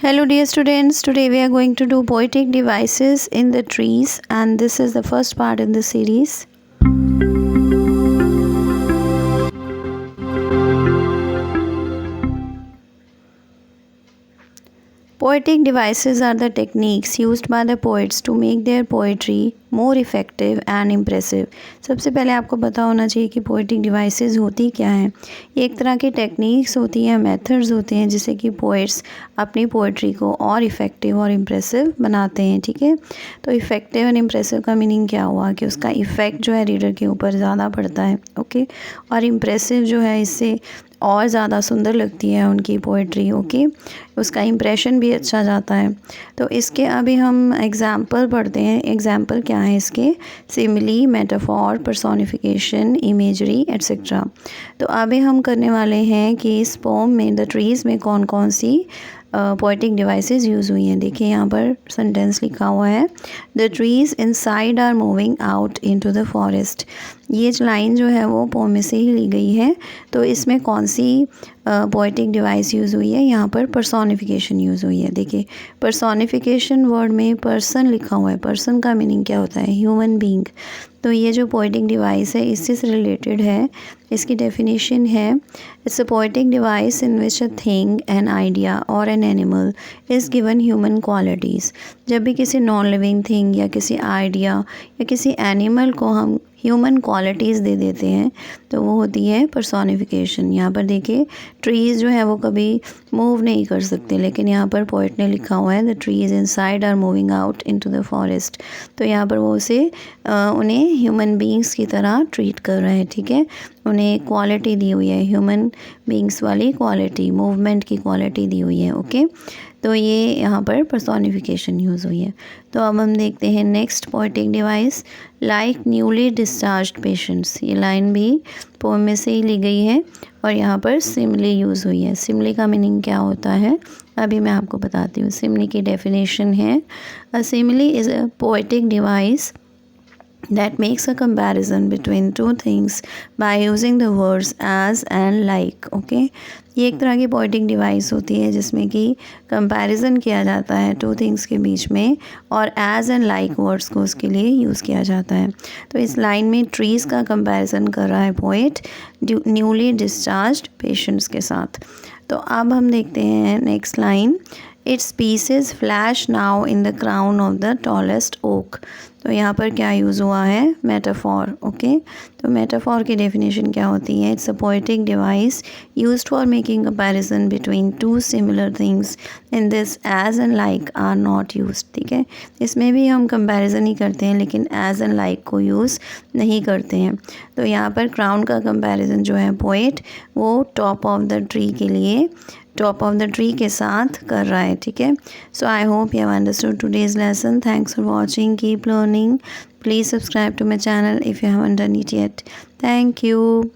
Hello dear students, today we are going to do poetic devices in the trees, and this is the first part in the series. Poetic devices are the techniques used by the poets to make their poetry more effective and impressive. सबसे पहले आपको पता होना चाहिए कि poetic devices होती क्या हैं। ये एक तरह की टेक्निक्स होती हैं, मेथड्स होते हैं जिससे कि पोएट्स अपनी पोएट्री को और इफ़ेक्टिव और इम्प्रेसिव बनाते हैं। ठीक है, तो इफ़ेक्टिव एंड इम्प्रेसिव का मीनिंग क्या हुआ कि उसका इफ़ेक्ट जो है रीडर के ऊपर ज़्यादा पड़ता है। ओके, और इम्प्रेसिव जो है इससे और ज़्यादा सुंदर लगती है उनकी पोएट्री। ओके, उसका इम्प्रेशन भी अच्छा जाता है। तो इसके अभी हम एग्ज़ाम्पल पढ़ते हैं। एग्ज़ाम्पल क्या है इसके? Simile, metaphor, personification, imagery etcetera. तो अभी हम करने वाले हैं कि इस पोम में द ट्रीज़ में कौन कौन सी पोएटिक डिवाइसेस यूज़ हुई हैं। देखिए यहाँ पर सेंटेंस लिखा हुआ है, the trees inside are moving out into the forest. ये लाइन जो है वो पोम में से ही ली गई है। तो इसमें कौन सी पोएटिक डिवाइस यूज़ हुई है? यहाँ पर पर्सोनिफिकेशन यूज़ हुई है। देखिए पर्सोनिफिकेशन वर्ड में पर्सन लिखा हुआ है। पर्सन का मीनिंग क्या होता है? Human being. तो ये जो पोएटिक डिवाइस है इससे से रिलेटेड है। इसकी डेफिनेशन है, it's a poetic device in which a thing, an idea और an animal is given human qualities. जब भी किसी नॉन लिविंग थिंग या किसी आइडिया या किसी एनिमल को हम ह्यूमन क्वालिटीज़ दे देते हैं तो वो होती है पर्सोनिफिकेशन। यहाँ पर देखिए ट्रीज़ जो है वो कभी मूव नहीं कर सकते, लेकिन यहाँ पर पोएट ने लिखा हुआ है the trees inside are moving out into the forest. तो यहाँ पर वो उसे उन्हें ह्यूमन बीइंग्स की तरह ट्रीट कर रहे हैं। ठीक है, उन्हें क्वालिटी दी हुई है, ह्यूमन बीइंग्स वाली क्वालिटी, मूवमेंट की क्वालिटी दी हुई है। ओके, तो ये यहाँ पर पर्सोनिफिकेशन यूज़ हुई है। तो अब हम देखते हैं next poetic device, like newly discharged patients. ये लाइन भी पोएम में से ही ली गई है और यहाँ पर सिमिली यूज़ हुई है। सिमिली का मीनिंग क्या होता है अभी मैं आपको बताती हूँ। सिमिली की डेफिनेशन है, a simile is a poetic device that makes a comparison between two things by using the words as and like. okay, ये एक तरह की पोएटिक डिवाइस होती है जिसमें कि कंपैरिजन किया जाता है टू थिंग्स के बीच में और एज एंड लाइक वर्ड्स को उसके लिए यूज़ किया जाता है। तो इस लाइन में ट्रीज़ का कंपैरिजन कर रहा है पोएट न्यूली डिस्चार्ज्ड पेशेंट्स के साथ। तो अब हम देखते हैं next line, its pieces flash now in the crown of the tallest oak. तो यहाँ पर क्या यूज़ हुआ है? मेटाफॉर। ओके, तो मेटाफॉर की डेफिनेशन क्या होती है? It's a poetic device used for making comparison between two similar things, in this as and like are not used. ठीक है, इसमें भी हम कंपैरिजन ही करते हैं लेकिन एज एंड लाइक को यूज़ नहीं करते हैं। तो यहाँ पर क्राउन का कंपैरिजन जो है पोएट वो टॉप ऑफ द ट्री के लिए, टॉप ऑफ द ट्री के साथ कर रहा है। ठीक है, so I hope you have understood today's lesson. Thanks for watching, keep learning, please subscribe to my channel if you haven't done it yet. Thank you.